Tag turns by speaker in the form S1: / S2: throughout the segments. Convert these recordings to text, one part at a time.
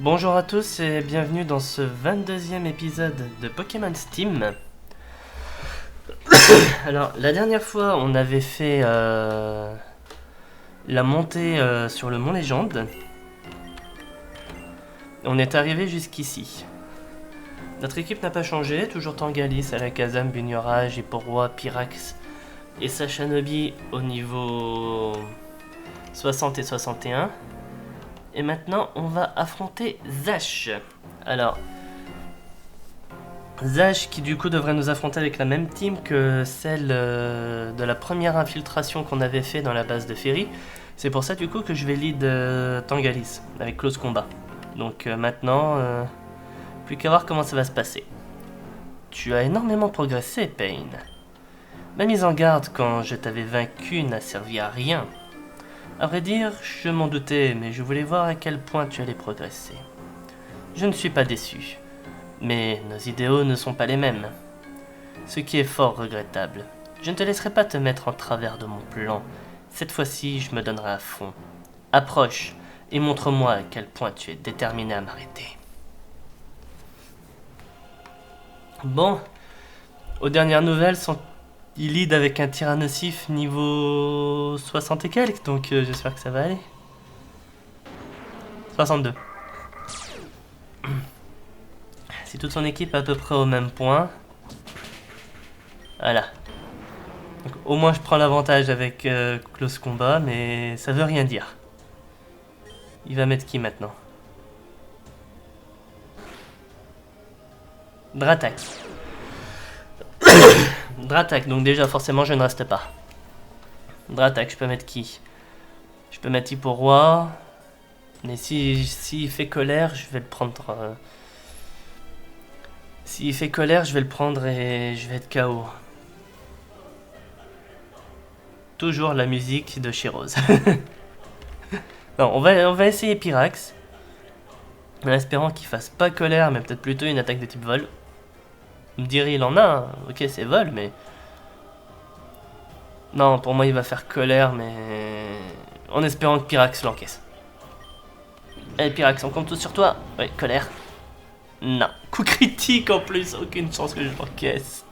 S1: Bonjour à tous et bienvenue dans ce 22e épisode de Pokémon Steam. Alors, la dernière fois, on avait fait la montée sur le Mont Légende. On est arrivé jusqu'ici. Notre équipe n'a pas changé, toujours Tangalis, Alakazam, Bunyora, Giporoi, Pyrax et Sashanobi au niveau 60 et 61. Et maintenant, on va affronter Zash. Alors, Zash qui du coup devrait nous affronter avec la même team que celle de la première infiltration qu'on avait fait dans la base de Ferry. C'est pour ça du coup que je vais lead Tangalis avec close combat. Donc maintenant, plus qu'à voir comment ça va se passer. Tu as énormément progressé, Pain. Ma mise en garde quand je t'avais vaincu n'a servi à rien. À vrai dire, je m'en doutais, mais je voulais voir à quel point tu allais progresser. Je ne suis pas déçu. Mais nos idéaux ne sont pas les mêmes. Ce qui est fort regrettable. Je ne te laisserai pas te mettre en travers de mon plan. Cette fois-ci, je me donnerai à fond. Approche et montre-moi à quel point tu es déterminé à m'arrêter. Bon, aux dernières nouvelles, il lead avec un tir nocif niveau 60 et quelques, donc j'espère que ça va aller. 62. Si toute son équipe est à peu près au même point. Voilà. Donc, au moins je prends l'avantage avec close combat, mais ça veut rien dire. Il va mettre qui maintenant? Dratak. Dratak, donc déjà forcément je ne reste pas. Dratak, je peux mettre qui? Je peux mettre Hiporoi. Mais s'il fait colère, je vais le prendre. S'il fait colère, je vais le prendre et je vais être KO. Toujours la musique de Shiroz. Non, on va essayer Pyrax. En espérant qu'il fasse pas colère, mais peut-être plutôt une attaque de type vol. Vous me direz, il en a, hein. Ok, c'est vol, mais. Non, pour moi, il va faire colère, mais. En espérant que Pyrax l'encaisse. Allez, Pyrax, on compte tous sur toi. Ouais, colère. Non. Coup critique en plus, aucune chance que je l'encaisse.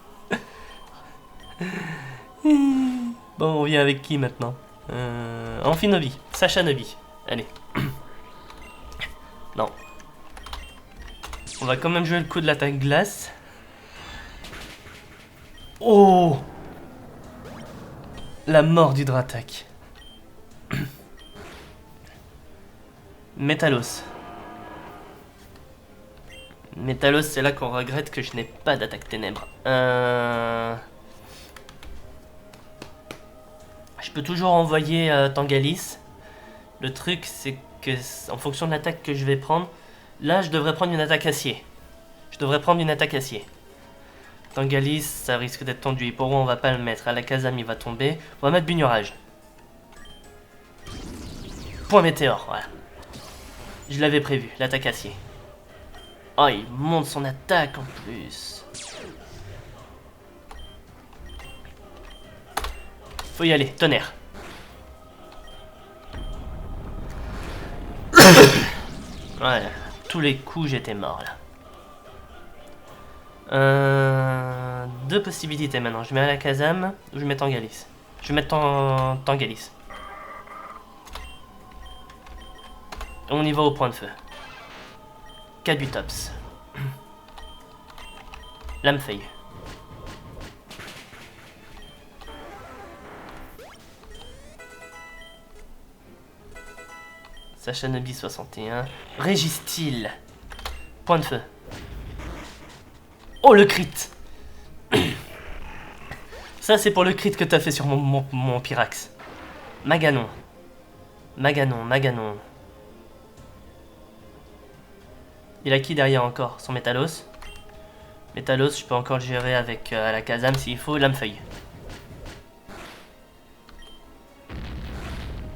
S1: Bon, on vient avec qui maintenant? Amphinobi, Sashanobi. Allez. Non. On va quand même jouer le coup de l'attaque glace. Oh! La mort du Dratak. Métalos. Métalos, c'est là qu'on regrette que je n'ai pas d'attaque ténèbres. Je peux toujours envoyer Tangalis. Le truc, c'est que en fonction de l'attaque que je vais prendre, là, je devrais prendre une attaque acier. Tangalis, ça risque d'être tendu. Et pour moi, on va pas le mettre. Alakazam, il va tomber. On va mettre Bunyorage. Point météore, voilà. Je l'avais prévu, l'attaque acier. Oh, il monte son attaque en plus. Faut y aller, tonnerre. Ouais, tous les coups, j'étais mort là. Deux possibilités maintenant. Je mets Alakazam ou je mets Tangalis. Je vais mettre Tangalis. On y va au point de feu. Kabutops. Lamefeuille. Sashanobi 61. Régistil. Point de feu. Oh, le crit. Ça, c'est pour le crit que t'as fait sur mon Pyrax. Maganon. Il a qui derrière encore? Son Métalos. Métalos, je peux encore le gérer avec Alakazam s'il faut. Lamefeuille.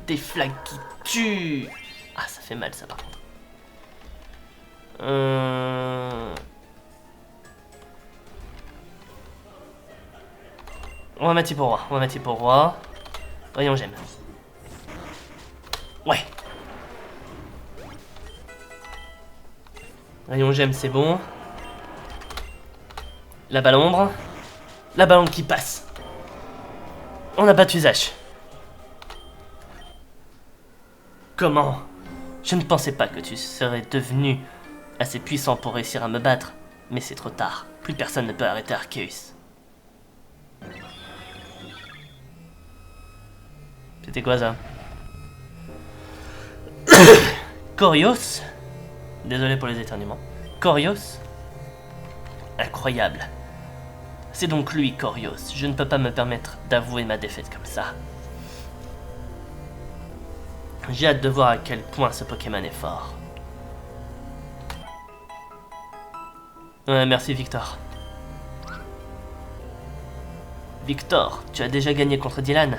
S1: Des flaques qui tuent. Ah, ça fait mal ça par contre. On va mettre Hiporoi. Rayon gemme. Ouais. Rayon gemme, c'est bon. La balle ombre. La balle ombre qui passe. On a battu Zash. Comment? Je ne pensais pas que tu serais devenu assez puissant pour réussir à me battre. Mais c'est trop tard. Plus personne ne peut arrêter Arceus. C'était quoi ça? Corios? Désolé pour les éternuements. Corios? Incroyable. C'est donc lui, Corios. Je ne peux pas me permettre d'avouer ma défaite comme ça. J'ai hâte de voir à quel point ce Pokémon est fort. Ouais, merci Victor. Victor, tu as déjà gagné contre Dylan?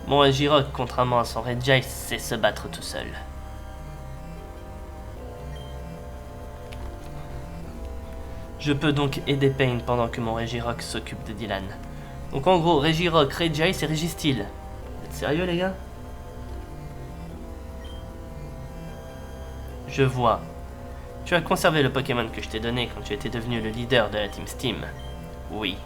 S1: Mon Regirock, contrairement à son Regice, sait se battre tout seul. Je peux donc aider Pain pendant que mon Regirock s'occupe de Dylan. Donc en gros, Regirock, Regice et Registeel. Vous êtes sérieux les gars? Je vois. Tu as conservé le Pokémon que je t'ai donné quand tu étais devenu le leader de la Team Steam. Oui.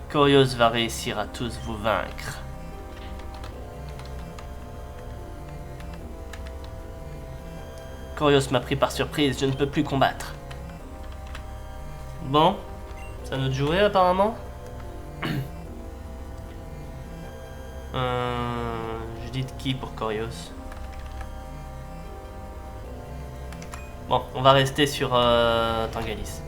S1: Corios va réussir à tous vous vaincre. Corios m'a pris par surprise, je ne peux plus combattre. Bon, ça nous jouer apparemment. Je dis de qui pour Corios? Bon, on va rester sur Tangalis.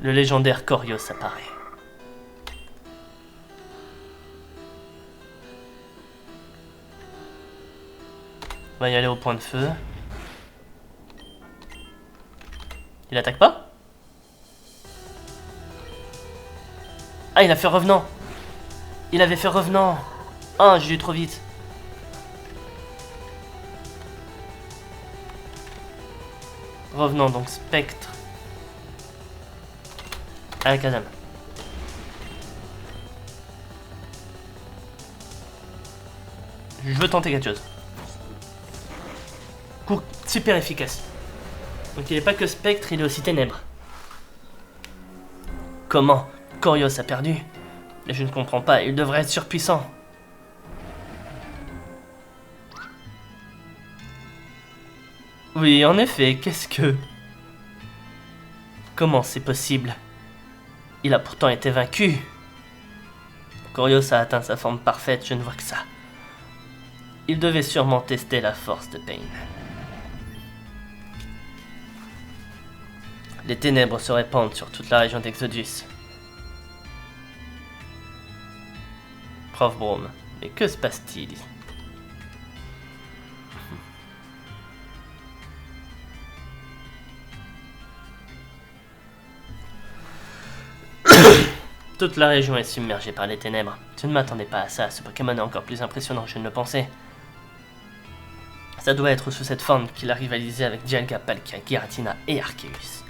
S1: Le légendaire Corios apparaît. On va y aller au point de feu. Il attaque pas? Ah, il a fait revenant. Il avait fait revenant. Ah, j'ai eu trop vite. Revenant, donc spectre. Alakazam. Je veux tenter quelque chose. Coup super efficace. Donc il n'est pas que spectre, il est aussi ténèbres. Comment? Corios a perdu? Mais je ne comprends pas, il devrait être surpuissant. Oui, en effet, qu'est-ce que... Comment c'est possible? Il a pourtant été vaincu. Corios a atteint sa forme parfaite, je ne vois que ça. Il devait sûrement tester la force de Pain. Les ténèbres se répandent sur toute la région d'Exodus. Prof Broom, mais que se passe-t-il? Toute la région est submergée par les ténèbres. Je ne m'attendais pas à ça, ce Pokémon est encore plus impressionnant que je ne le pensais. Ça doit être sous cette forme qu'il a rivalisé avec Dialga, Palkia, Giratina et Arceus.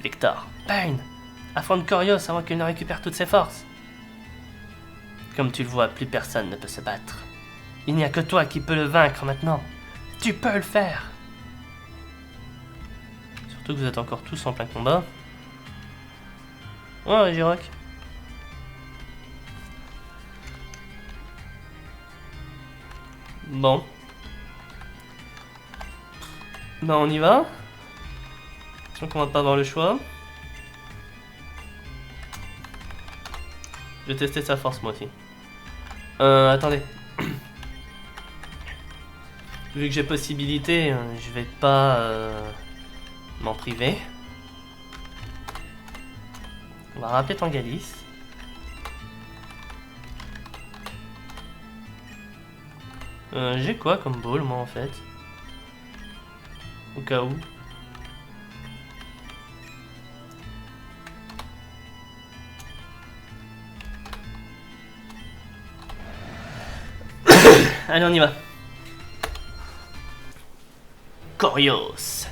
S1: Victor, Pain, affronte Corios avant qu'il ne récupère toutes ses forces. Comme tu le vois, plus personne ne peut se battre. Il n'y a que toi qui peux le vaincre maintenant. Tu peux le faire. Surtout que vous êtes encore tous en plein combat. Ouais, Regirock. Bon. Ben on y va. Je sens qu'on va pas avoir le choix. Je vais tester sa force moi aussi. Attendez. Vu que j'ai possibilité, je vais pas m'en priver. On va rappeler Tangalis. J'ai quoi comme ball moi en fait? Au cas où. Allez, on y va. Corios.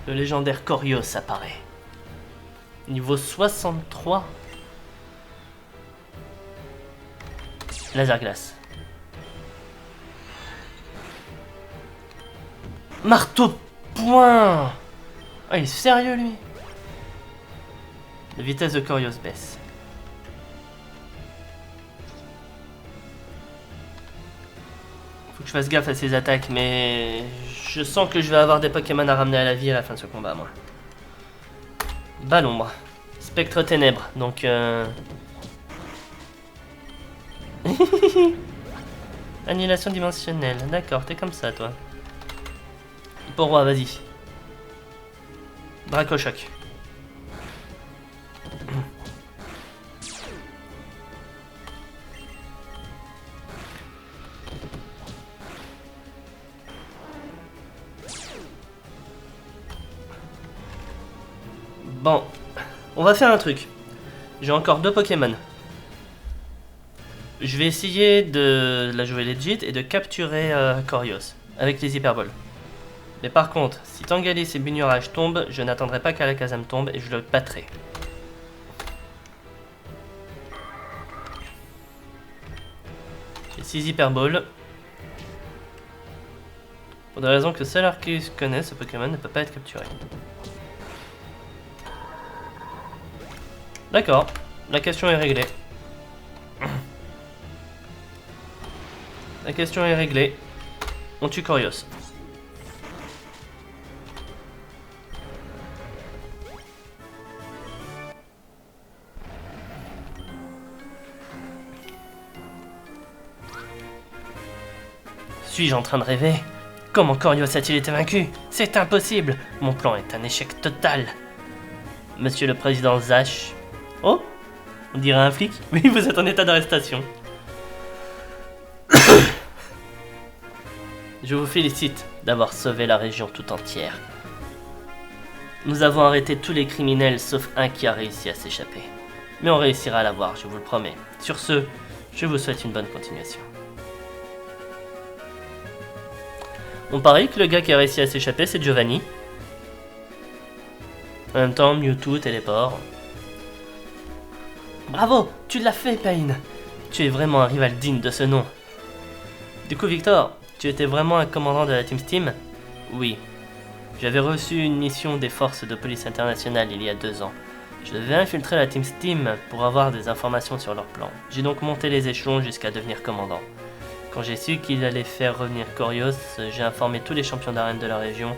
S1: Le légendaire Corios apparaît. Niveau 63. Laser glace. Marteau point. Ah, il est sérieux lui. La vitesse de Corios baisse. Faut que je fasse gaffe à ses attaques, mais je sens que je vais avoir des Pokémon à ramener à la vie à la fin de ce combat, moi. Balle ombre. Spectre ténèbres, donc Annihilation dimensionnelle, d'accord, t'es comme ça, toi. Porroi, vas-y. Dracochoc. Bon, on va faire un truc. J'ai encore 2 Pokémon. Je vais essayer de la jouer legit et de capturer Corios avec les hyperboles. Mais par contre, si Tangalis et Bunurage tombent, je n'attendrai pas qu'Alakazam tombe et je le battrai. J'ai 6 hyperboles. Pour des raisons que seul Arceus connaît, ce Pokémon ne peut pas être capturé. D'accord, la question est réglée. La question est réglée. On tue Corios. Suis-je en train de rêver? Comment Corios a-t-il été vaincu? C'est impossible! Mon plan est un échec total. Monsieur le président Zash. Oh? On dirait un flic? Oui, vous êtes en état d'arrestation. Je vous félicite d'avoir sauvé la région tout entière. Nous avons arrêté tous les criminels sauf un qui a réussi à s'échapper. Mais on réussira à l'avoir, je vous le promets. Sur ce, je vous souhaite une bonne continuation. On parie que le gars qui a réussi à s'échapper, c'est Giovanni. En même temps, Mewtwo téléport. Bravo, tu l'as fait, Pain. Tu es vraiment un rival digne de ce nom. Du coup, Victor, tu étais vraiment un commandant de la Team Steam? Oui. J'avais reçu une mission des forces de police internationale il y a 2 ans. Je devais infiltrer la Team Steam pour avoir des informations sur leur plan. J'ai donc monté les échelons jusqu'à devenir commandant. Quand j'ai su qu'il allait faire revenir Corios, j'ai informé tous les champions d'arène de la région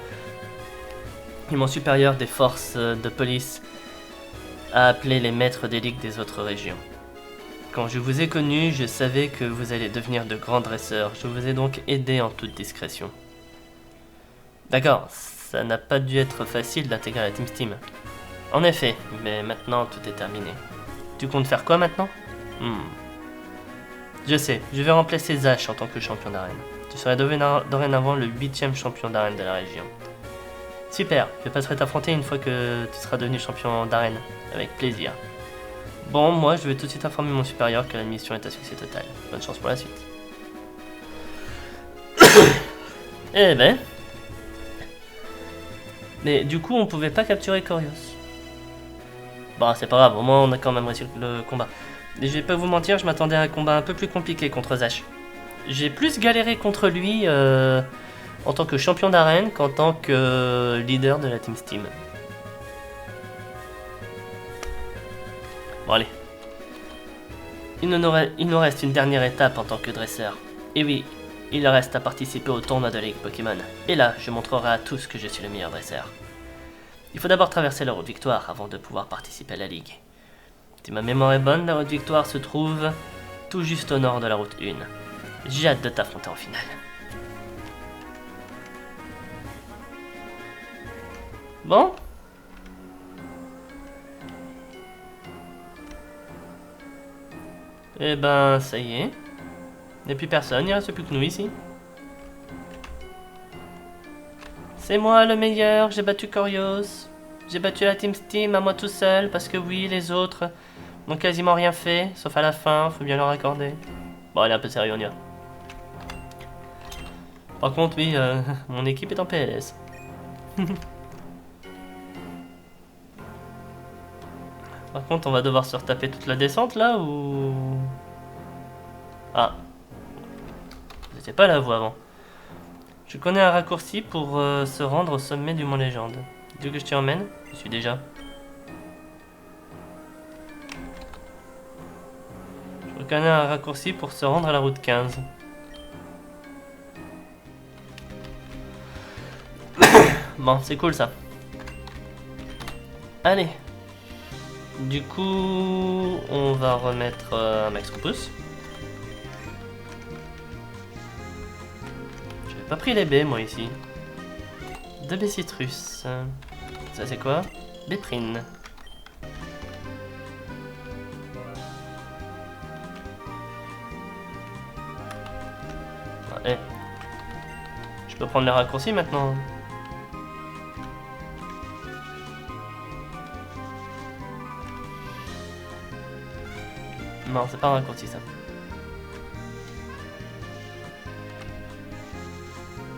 S1: et mon supérieur des forces de police a appelé les maîtres des ligues des autres régions. Quand je vous ai connu, je savais que vous allez devenir de grands dresseurs. Je vous ai donc aidé en toute discrétion. D'accord, ça n'a pas dû être facile d'intégrer la Team Steam. En effet, mais maintenant tout est terminé. Tu comptes faire quoi maintenant? Je sais, je vais remplacer Zash en tant que champion d'arène. Tu seras dorénavant le 8e champion d'arène de la région. Super, je passerai t'affronter une fois que tu seras devenu champion d'arène. Avec plaisir. Bon, moi je vais tout de suite informer mon supérieur que la mission est à succès total. Bonne chance pour la suite. Eh ben... Mais du coup on pouvait pas capturer Corios. Bon, c'est pas grave, au moins on a quand même réussi le combat. Et je vais pas vous mentir, je m'attendais à un combat un peu plus compliqué contre Zash. J'ai plus galéré contre lui en tant que champion d'arène qu'en tant que leader de la Team Steam. Bon allez. Il nous reste une dernière étape en tant que dresseur. Et oui, il reste à participer au tournoi de Ligue Pokémon. Et là, je montrerai à tous que je suis le meilleur dresseur. Il faut d'abord traverser la route Victoire avant de pouvoir participer à la Ligue. Si ma mémoire est bonne, la route Victoire se trouve tout juste au nord de la route 1. J'ai hâte de t'affronter en finale. Bon? Eh ben, ça y est. Il n'y a plus personne, il ne reste plus que nous ici. C'est moi le meilleur, j'ai battu Corios. J'ai battu la Team Steam à moi tout seul, parce que oui, les autres n'ont quasiment rien fait, sauf à la fin, faut bien leur accorder. Bon, allez, un peu sérieux, on y va. Par contre, oui, mon équipe est en PLS. Par contre, on va devoir se retaper toute la descente, là, ou... Ah. Vous n'étiez pas là, vous, avant. Je connais un raccourci pour se rendre au sommet du Mont Légende. Tu veux que je t'y emmène? Je suis déjà. Je reconnais un raccourci pour se rendre à la route 15. Bon, c'est cool ça. Allez. Du coup, on va remettre un max pouce. J'avais pas pris les baies moi ici. 2 baies citrus. Ça c'est quoi? Béprine. Allez. Je peux prendre les raccourcis maintenant. Non, c'est pas un raccourci ça.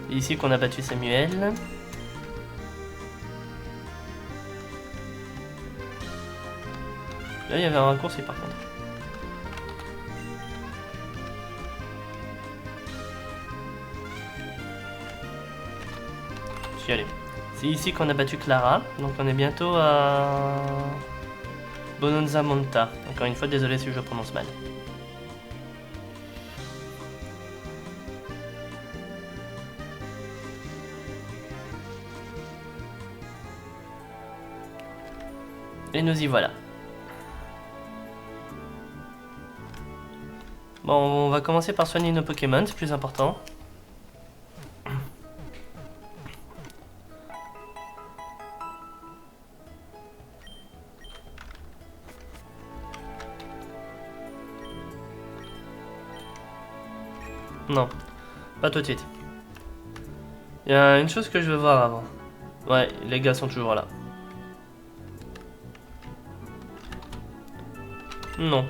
S1: C'est ici qu'on a battu Samuel. Là, il y avait un raccourci par contre. Je suis allé. C'est ici qu'on a battu Clara. Donc on est bientôt à Bonanza Monta. Encore une fois, désolé si je prononce mal. Et nous y voilà. Bon, on va commencer par soigner nos Pokémon, c'est plus important. Non, pas tout de suite. Il y a une chose que je veux voir avant. Ouais, les gars sont toujours là. Non.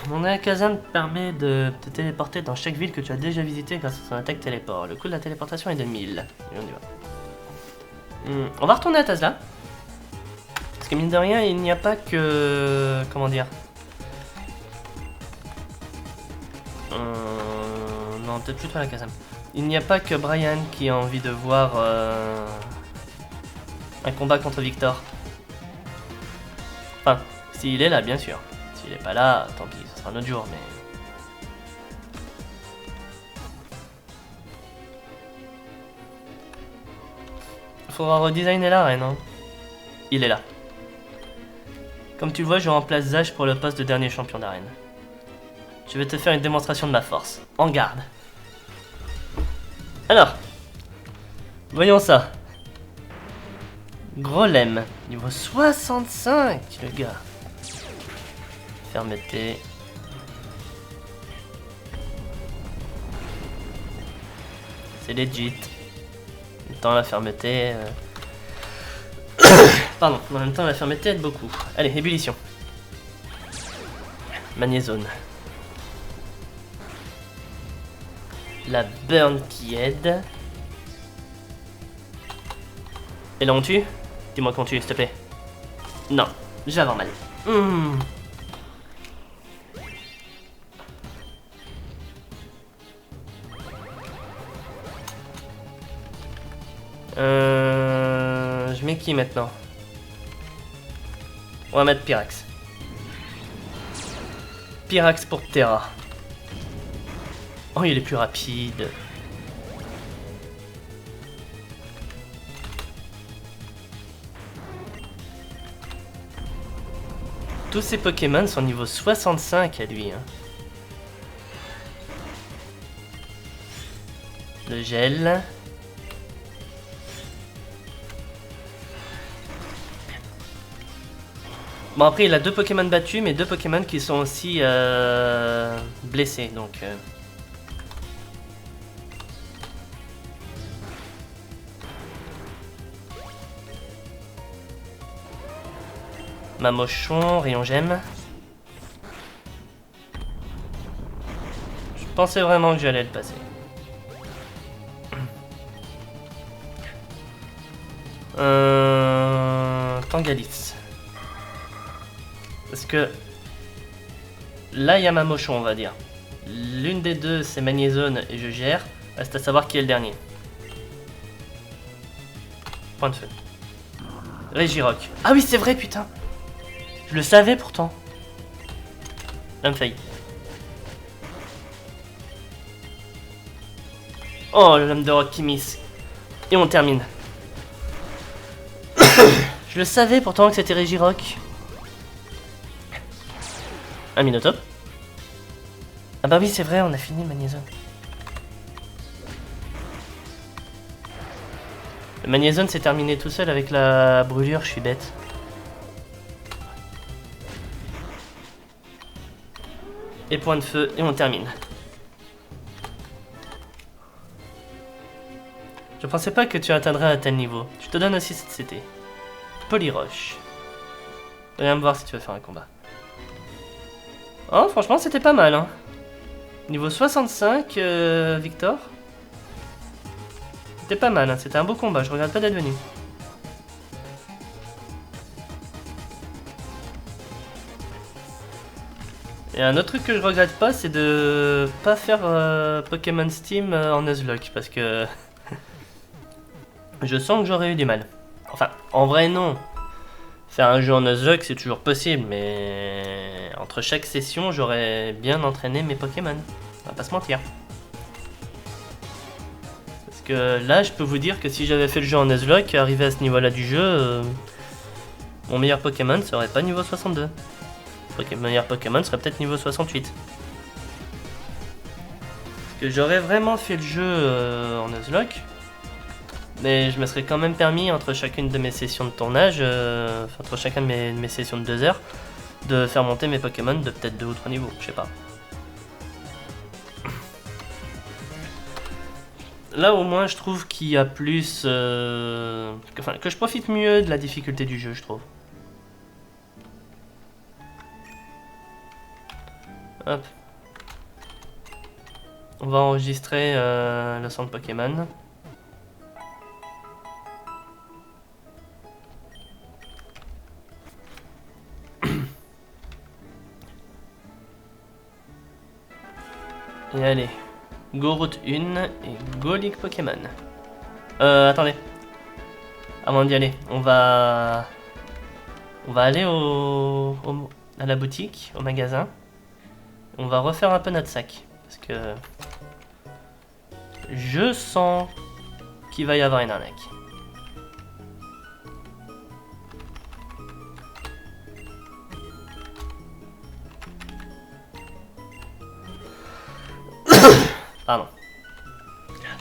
S1: Mon Alakazam te permet de te téléporter dans chaque ville que tu as déjà visité grâce à son attaque téléport. Le coût de la téléportation est de 1000. Et on y va. On va retourner à Tazla. Parce que mine de rien, il n'y a pas que... Comment dire? Non, peut-être plutôt Alakazam. Il n'y a pas que Brian qui a envie de voir un combat contre Victor. Enfin, s'il est là, bien sûr. S'il est pas là, tant pis, ce sera un autre jour, mais... Faudra redesigner l'arène, hein. Il est là. Comme tu le vois, je remplace Zach pour le poste de dernier champion d'arène. Je vais te faire une démonstration de ma force. En garde. Alors, voyons ça. Grolem, niveau 65, le gars. Fermeté. C'est legit. En même temps, la fermeté... Pardon, en même temps, la fermeté aide beaucoup. Allez, ébullition. Magnézone. La burn qui aide. Et là on tue? Dis-moi qu'on tue, s'il te plaît. Non, j'ai avoir mal. Je mets qui maintenant? On va mettre Pyrax. Pyrax pour Terra. Oh, il est plus rapide. Tous ces Pokémon sont niveau 65 à lui. Hein. Le gel. Bon, après, il a 2 Pokémon battus, mais 2 Pokémon qui sont aussi blessés, donc... Mamochon, rayon gemme. Je pensais vraiment que j'allais le passer. Tangalis. Parce que là il y a ma mochon, on va dire. L'une des deux c'est Magnézone et je gère. Reste à savoir qui est le dernier. Point de feu. Régirock. Ah oui c'est vrai putain. Je le savais pourtant. Lame failli. Oh le lame de rock qui miss. Et on termine. Je le savais pourtant que c'était Régirock. Un Minotaure. Ah bah oui c'est vrai on a fini Magnézone. Le Magnézone s'est terminé tout seul avec la brûlure, je suis bête. Et point de feu, et on termine. Je pensais pas que tu atteindrais un tel niveau. Je te donne aussi cette CT. Polyroche. Viens me voir si tu veux faire un combat. Oh franchement c'était pas mal hein. Niveau 65, Victor. C'était pas mal, hein. C'était un beau combat, je regrette pas d'être venu. Et un autre truc que je regrette pas, c'est de pas faire Pokémon Steam en Nuzlocke, parce que je sens que j'aurais eu du mal. Enfin, en vrai non. Faire un jeu en Nuzlocke c'est toujours possible, mais entre chaque session j'aurais bien entraîné mes Pokémon. On va pas se mentir. Parce que là je peux vous dire que si j'avais fait le jeu en Nuzlocke, arrivé à ce niveau là du jeu, mon meilleur Pokémon serait pas niveau 62. Mon meilleur Pokémon serait peut-être niveau 68. Parce que j'aurais vraiment fait le jeu en Nuzlocke. Mais je me serais quand même permis entre chacune de mes sessions de tournage, entre chacune de mes sessions de 2 heures, de faire monter mes Pokémon de peut-être 2 ou 3 niveaux, je sais pas. Là au moins je trouve qu'il y a plus... Enfin, que je profite mieux de la difficulté du jeu je trouve. Hop. On va enregistrer le centre Pokémon. Et allez, go route 1 et go Ligue Pokémon. Attendez. Avant d'y aller, on va aller à la boutique, au magasin. On va refaire un peu notre sac. Parce que je sens qu'il va y avoir une arnaque. Pardon.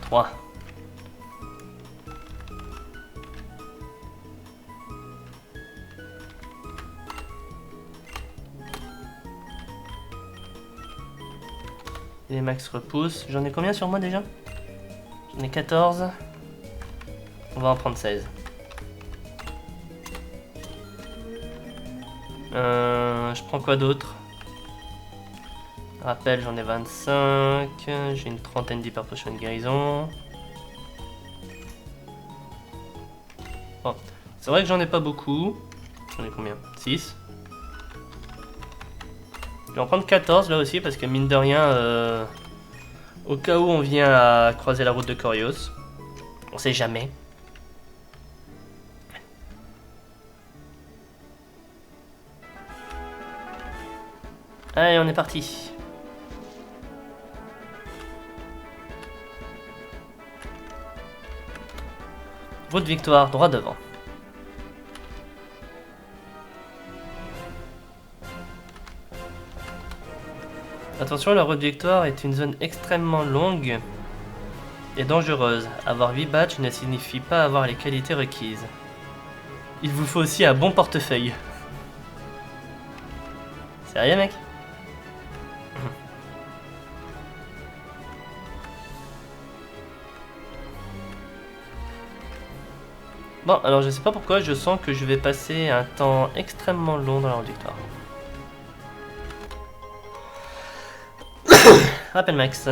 S1: 3. Les max repoussent. J'en ai combien sur moi déjà? J'en ai 14. On va en prendre 16. Je prends quoi d'autre? Rappel, j'en ai 25. J'ai une trentaine d'hyper potions de guérison. Bon. C'est vrai que j'en ai pas beaucoup. J'en ai combien? 6. Je vais en prendre 14 là aussi parce que mine de rien, au cas où on vient à croiser la route de Corios, on sait jamais. Allez, on est parti. Route Victoire, droit devant. Attention, la route Victoire est une zone extrêmement longue et dangereuse. Avoir 8 badges ne signifie pas avoir les qualités requises. Il vous faut aussi un bon portefeuille. Sérieux mec? Bon, alors je sais pas pourquoi, je sens que je vais passer un temps extrêmement long dans la route Victoire. Rappel max.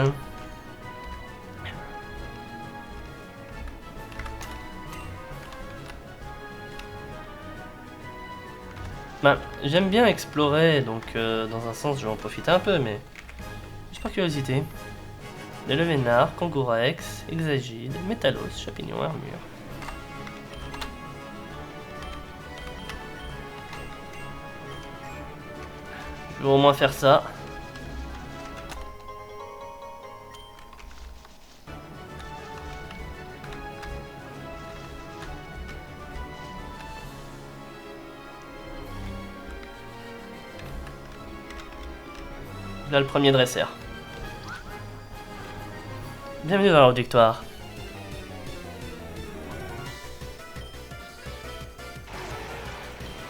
S1: Ben, j'aime bien explorer, donc dans un sens je vais en profiter un peu, mais juste par curiosité. Les Levénard, Kangourex, Exagide, Métalos, Champignon, Armure. Je vais au moins faire ça. Là, le premier dresseur. Bienvenue dans la victoire.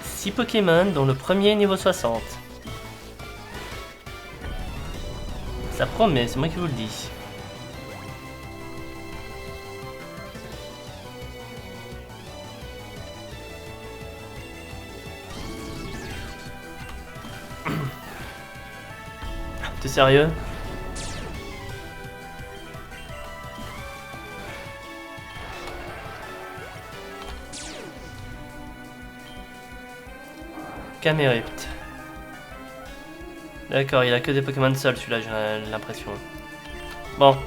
S1: Six Pokémon, dont le premier est niveau 60. Ça promet, c'est moi qui vous le dis. T'es sérieux? Camerupt. D'accord, il a que des Pokémon seuls celui-là, j'ai l'impression. Bon.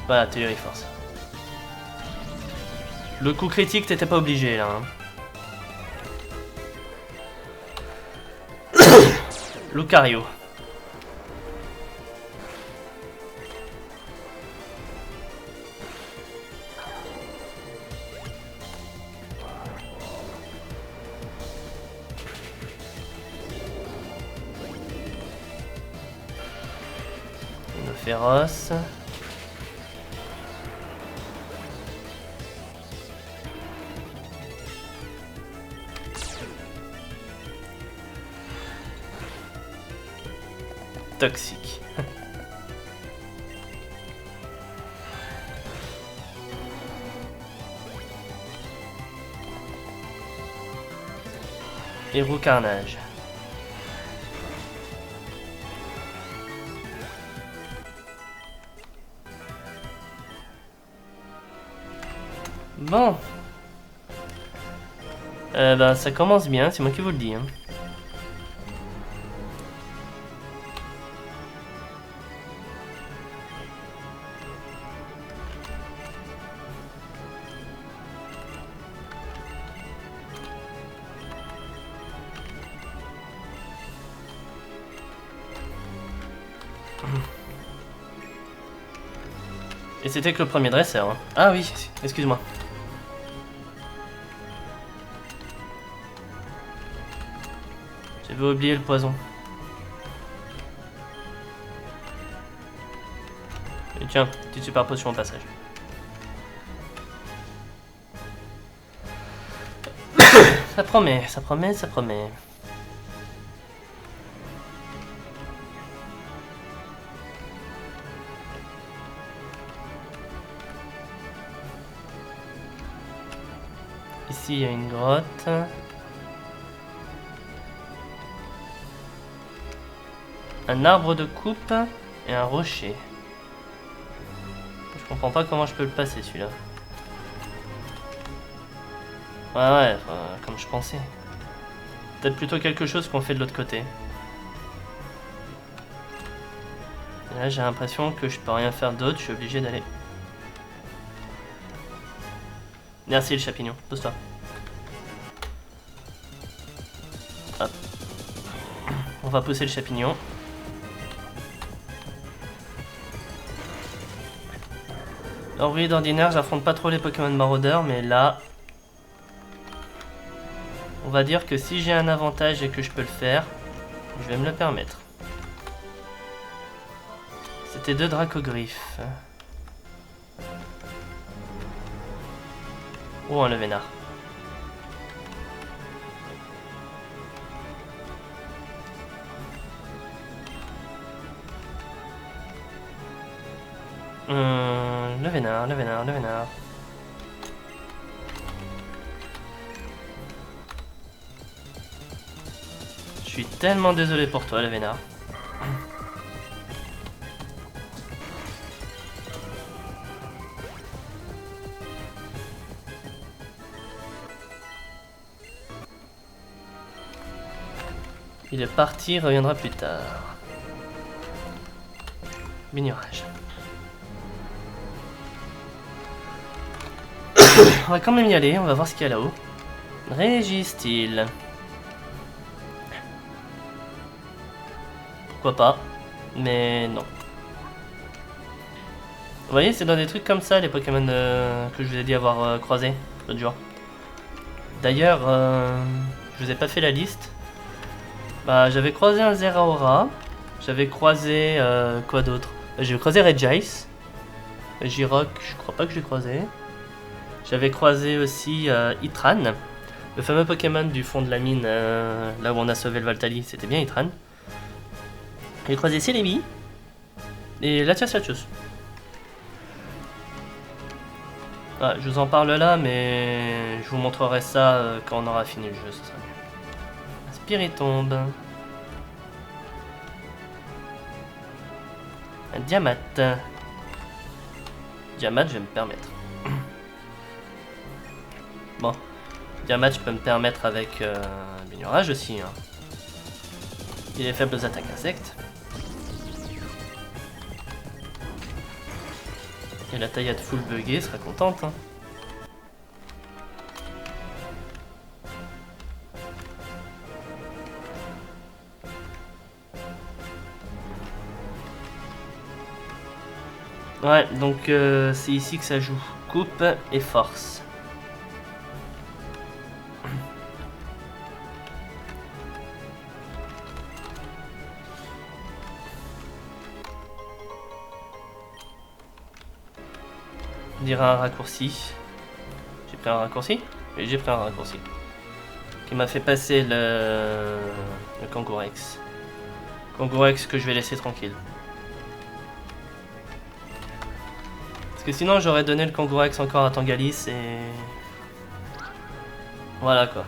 S1: Voilà, Théorie Force. Le coup critique, t'étais pas obligé là. Hein. Lucario. Une féroce. Toxique. Héros Carnage. Bon. Bah ça commence bien, c'est moi qui vous le dis. Hein. Et c'était que le premier dresseur. Hein. Ah oui, excuse-moi. J'avais oublié le poison. Et tiens, petite super potion au passage. Ça promet, ça promet, ça promet. Ici, il y a une grotte. Un arbre de coupe et un rocher. Je comprends pas comment je peux le passer celui-là. Ouais, comme je pensais. Peut-être plutôt quelque chose qu'on fait de l'autre côté. Et là, j'ai l'impression que je peux rien faire d'autre, je suis obligé d'aller. Merci le champignon, pose-toi. Hop. On va pousser le champignon. Alors oui, d'ordinaire, j'affronte pas trop les Pokémon maraudeurs, mais là... On va dire que si j'ai un avantage et que je peux le faire, je vais me le permettre. C'était 2 Dracogriffes. Oh, un Levénard. Levénard, Levénard, Levénard. Je suis tellement désolé pour toi, Levénard. Il est parti, il reviendra plus tard. Bignorage. On va quand même y aller, on va voir ce qu'il y a là-haut. Régistyle. Pourquoi pas, mais non. Vous voyez, c'est dans des trucs comme ça les Pokémon que je vous ai dit avoir croisés l'autre jour. D'ailleurs, je vous ai pas fait la liste. Bah, j'avais croisé un Zeraora. J'avais croisé quoi d'autre? J'ai croisé Regice. Giroc, je crois pas que je l'ai croisé. J'avais croisé aussi Itran. Le fameux Pokémon du fond de la mine, là où on a sauvé le Voltali, c'était bien Itran. J'ai croisé Celebi et Latias. Ah, je vous en parle là, mais je vous montrerai ça quand on aura fini le jeu, ce sera mieux. Spiritombe. Un Diamat. Diamat, je vais me permettre. Bon. Diamat, je peux me permettre avec Bignorage aussi. Hein. Il est faible aux attaques insectes. Et la taillade full buggée sera contente. Hein. Ouais, donc c'est ici que ça joue. Coupe et force. On dirait un raccourci. J'ai pris un raccourci? Oui, j'ai pris un raccourci. Qui m'a fait passer le Kangourex. Kangourex que je vais laisser tranquille. Parce que sinon j'aurais donné le Kangourex encore à Tangalis et... Voilà quoi.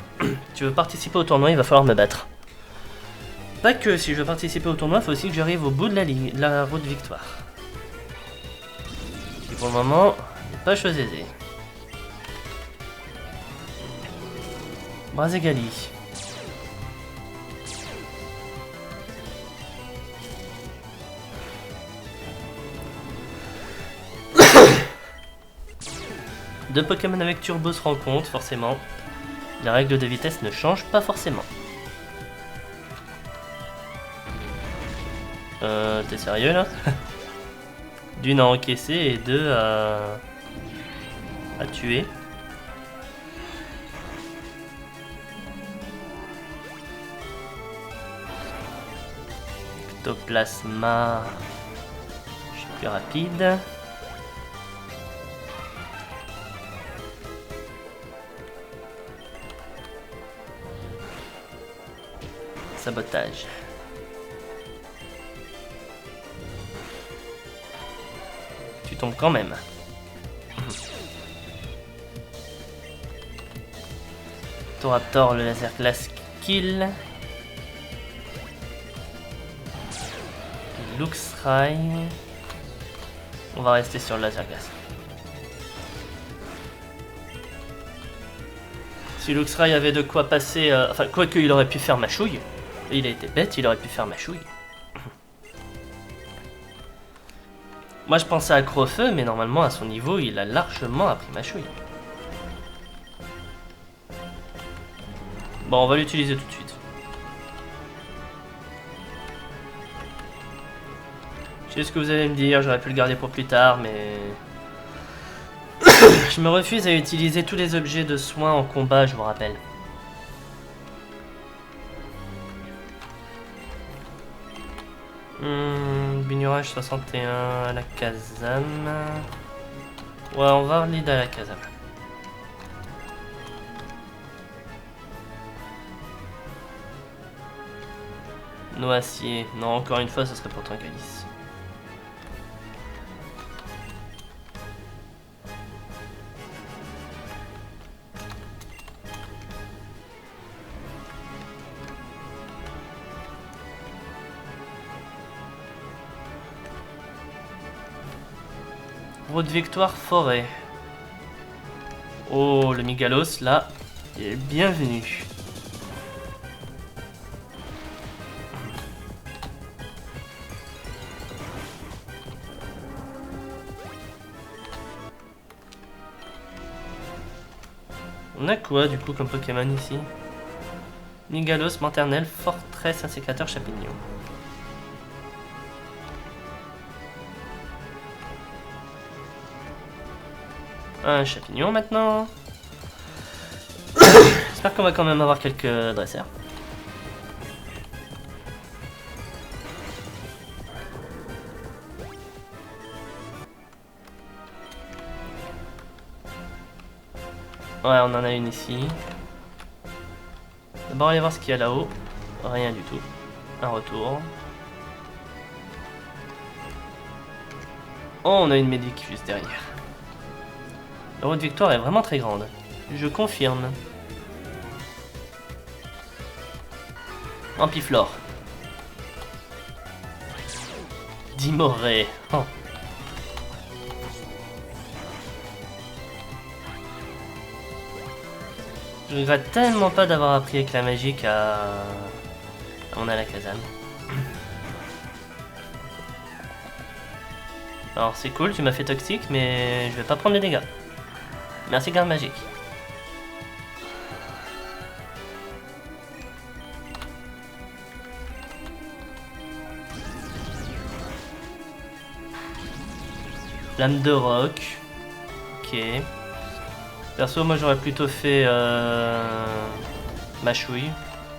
S1: Tu veux participer au tournoi, il va falloir me battre. Pas que si je veux participer au tournoi, il faut aussi que j'arrive au bout de la route victoire. Et pour le moment, pas chose aisée. Brazegali. Deux Pokémon avec Turbo se rencontrent, forcément. Les règles de vitesse ne changent pas forcément. T'es sérieux là? D'une à encaisser et deux à tuer. Ectoplasma. Je suis plus rapide. Sabotage. Tu tombes quand même. Toraptor, le laser glace kill. Luxray. On va rester sur le laser glace. Si Luxray avait de quoi passer... enfin, quoi qu'il aurait pu faire mâchouille. Il a été bête, il aurait pu faire mâchouille. Moi je pensais à Crofeu, mais normalement à son niveau, il a largement appris mâchouille. Bon, on va l'utiliser tout de suite. Je sais ce que vous allez me dire, j'aurais pu le garder pour plus tard, mais... Je me refuse à utiliser tous les objets de soins en combat, je vous rappelle. Bignorage 61 à la Kazam. Ouais, on va lead à la Kazam. Noacier. Non, encore une fois, ce serait pour Tangalis. Route Victoire Forêt. Oh, le Migalos, là, il est bienvenu. On a quoi du coup comme Pokémon ici? Nigalos, Manternel, Fortress, Insécateur, Chapignon. Un Chapignon maintenant. J'espère qu'on va quand même avoir quelques dresseurs. Ouais, on en a une ici. D'abord, aller voir ce qu'il y a là-haut. Rien du tout. Un retour. Oh, on a une médic juste derrière. La route de victoire est vraiment très grande. Je confirme. Ampiflore. Dimoré. Oh. Je regrette tellement pas d'avoir appris avec la magique à mon Alakazam. Alors c'est cool, tu m'as fait toxique, mais je vais pas prendre les dégâts. Merci garde magique. Lame de roc. Ok. Perso, moi j'aurais plutôt fait Machouille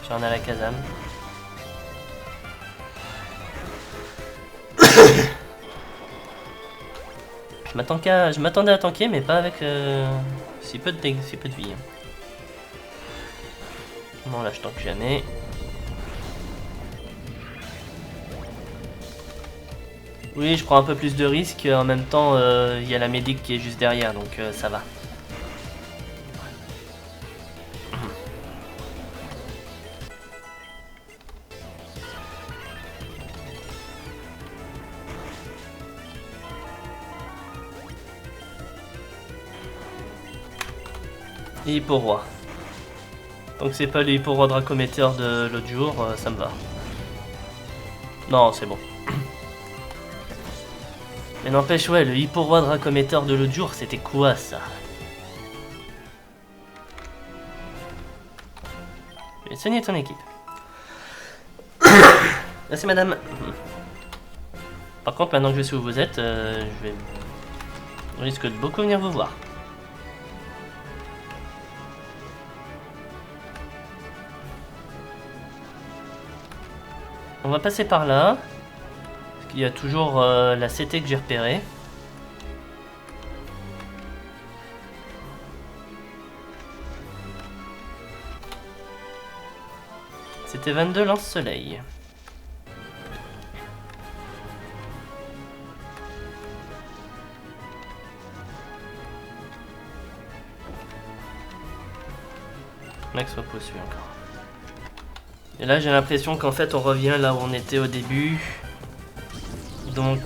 S1: sur un Alakazam. Je m'attendais à tanker, mais pas avec si peu de vie. Non, là je tank jamais. Oui, je prends un peu plus de risques. En même temps, il y a la médic qui est juste derrière, donc ça va. Et Hippo-Roi. Donc c'est pas le Hippo-Roi Dracométéor de l'autre jour, ça me va. Non, c'est bon. Mais n'empêche, ouais, le Hippo-Roi Dracométéor de l'autre jour, c'était quoi ça? Je vais soigner ton équipe. Merci madame. Par contre, maintenant que je sais où vous êtes, je risque de beaucoup venir vous voir. On va passer par là. Parce qu'il y a toujours la CT que j'ai repérée. C'était 22 lance-soleil. Max va poursuivre encore. Et là j'ai l'impression qu'en fait on revient là où on était au début. Donc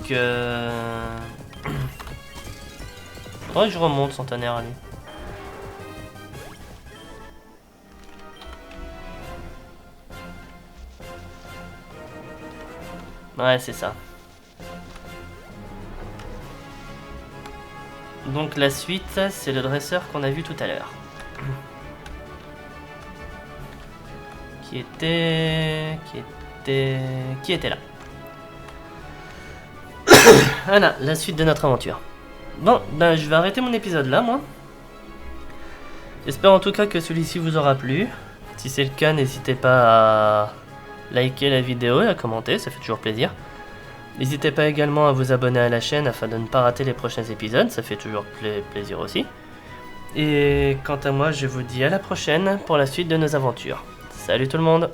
S1: faudrait que je remonte Centenaire à lui. Ouais, c'est ça. Donc la suite, c'est le dresseur qu'on a vu tout à l'heure. Qui était là. Voilà, la suite de notre aventure. Bon, ben je vais arrêter mon épisode là, moi. J'espère en tout cas que celui-ci vous aura plu. Si c'est le cas, n'hésitez pas à liker la vidéo et à commenter, ça fait toujours plaisir. N'hésitez pas également à vous abonner à la chaîne afin de ne pas rater les prochains épisodes, ça fait toujours plaisir aussi. Et quant à moi, je vous dis à la prochaine pour la suite de nos aventures. Salut tout le monde!